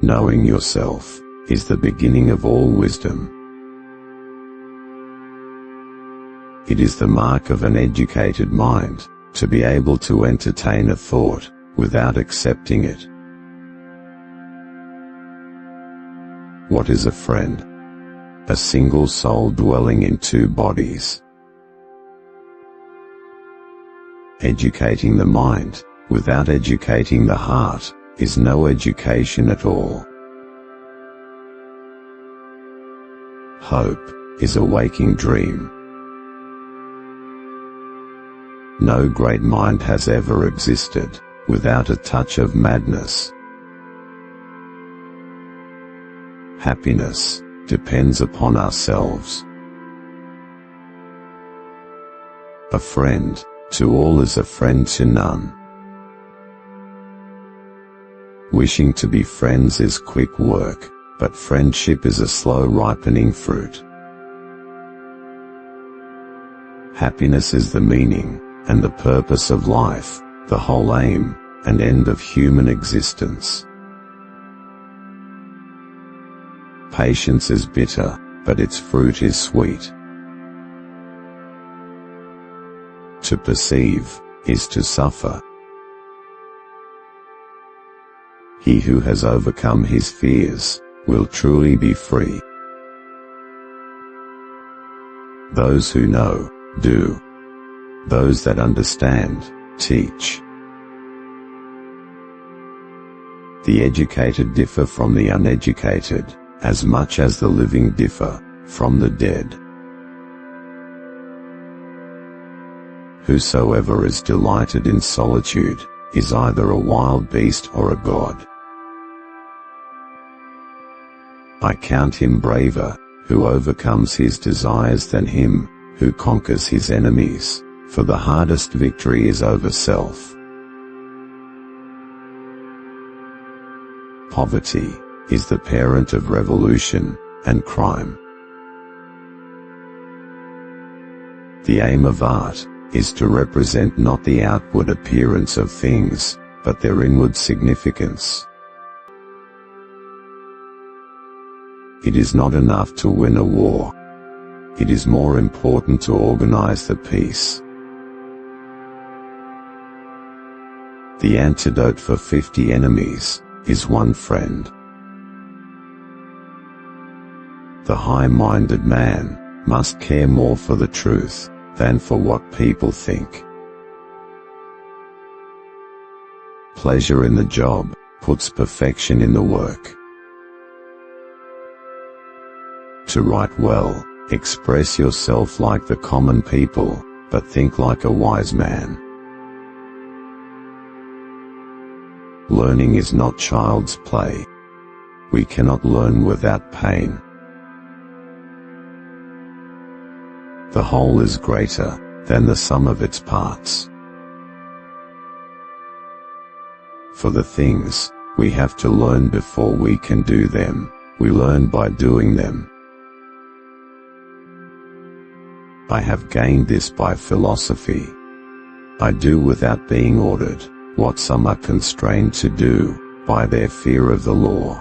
Knowing yourself is the beginning of all wisdom. It is the mark of an educated mind to be able to entertain a thought without accepting it. What is a friend? A single soul dwelling in two bodies. Educating the mind without educating the heart is no education at all. Hope is a waking dream. No great mind has ever existed without a touch of madness. Happiness depends upon ourselves. A friend to all is a friend to none. Wishing to be friends is quick work, but friendship is a slow ripening fruit. Happiness is the meaning and the purpose of life, the whole aim and end of human existence. Patience is bitter, but its fruit is sweet. To perceive is to suffer. He who has overcome his fears will truly be free. Those who know, do. Those that understand, teach. The educated differ from the uneducated, as much as the living differ from the dead. Whosoever is delighted in solitude is either a wild beast or a god. I count him braver who overcomes his desires than him who conquers his enemies, for the hardest victory is over self. Poverty is the parent of revolution and crime. The aim of art is to represent not the outward appearance of things, but their inward significance. It is not enough to win a war. It is more important to organize the peace. The antidote for 50 enemies is one friend. The high-minded man must care more for the truth than for what people think. Pleasure in the job puts perfection in the work. To write well, express yourself like the common people, but think like a wise man. Learning is not child's play. We cannot learn without pain. The whole is greater than the sum of its parts. For the things we have to learn before we can do them, we learn by doing them. I have gained this by philosophy. I do without being ordered what some are constrained to do by their fear of the law.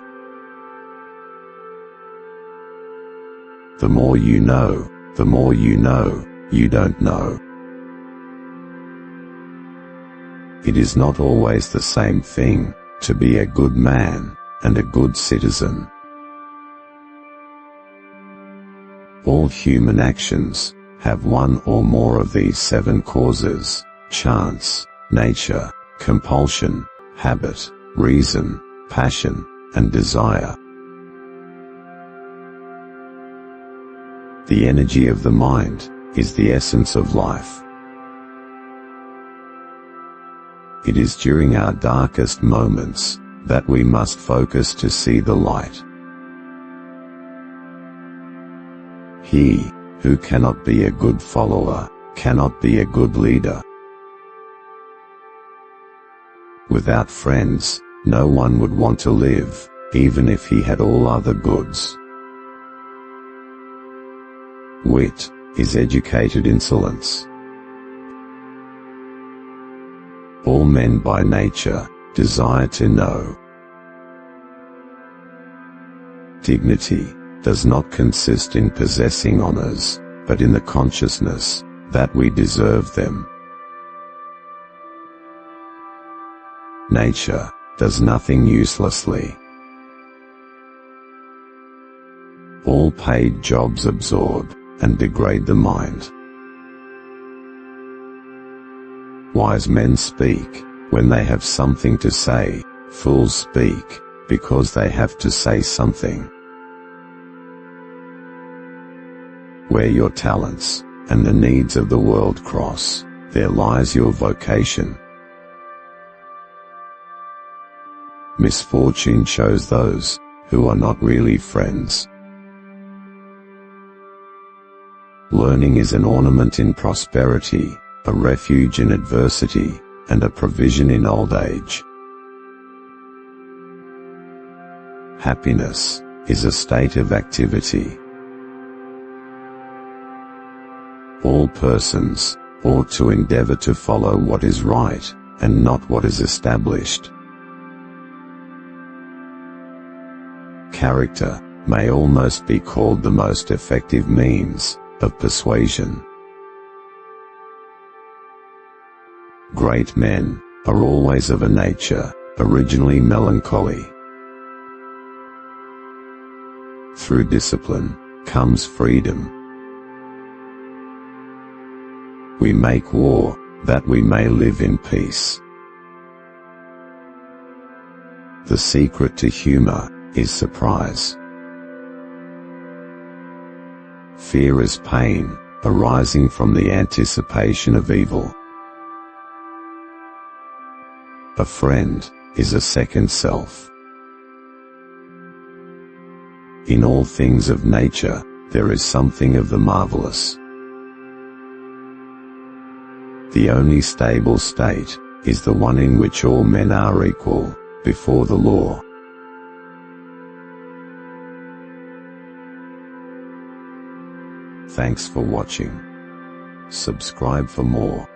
The more you know, the more you know you don't know. It is not always the same thing to be a good man and a good citizen. All human actions have one or more of these 7 causes: chance, nature, compulsion, habit, reason, passion, and desire. The energy of the mind is the essence of life. It is during our darkest moments that we must focus to see the light. He who cannot be a good follower cannot be a good leader. Without friends, no one would want to live, even if he had all other goods. Wit is educated insolence. All men by nature desire to know. Dignity does not consist in possessing honors, but in the consciousness that we deserve them. Nature does nothing uselessly. All paid jobs absorb and degrade the mind. Wise men speak when they have something to say, fools speak because they have to say something. Where your talents and the needs of the world cross, there lies your vocation. Misfortune shows those who are not really friends. Learning is an ornament in prosperity, a refuge in adversity, and a provision in old age. Happiness is a state of activity. All persons ought to endeavor to follow what is right, and not what is established. Character may almost be called the most effective means of persuasion. Great men are always of a nature originally melancholy. Through discipline comes freedom. We make war that we may live in peace. The secret to humor is surprise. Fear is pain arising from the anticipation of evil. A friend is a second self. In all things of nature, there is something of the marvelous. The only stable state is the one in which all men are equal before the law. Thanks for watching. Subscribe for more.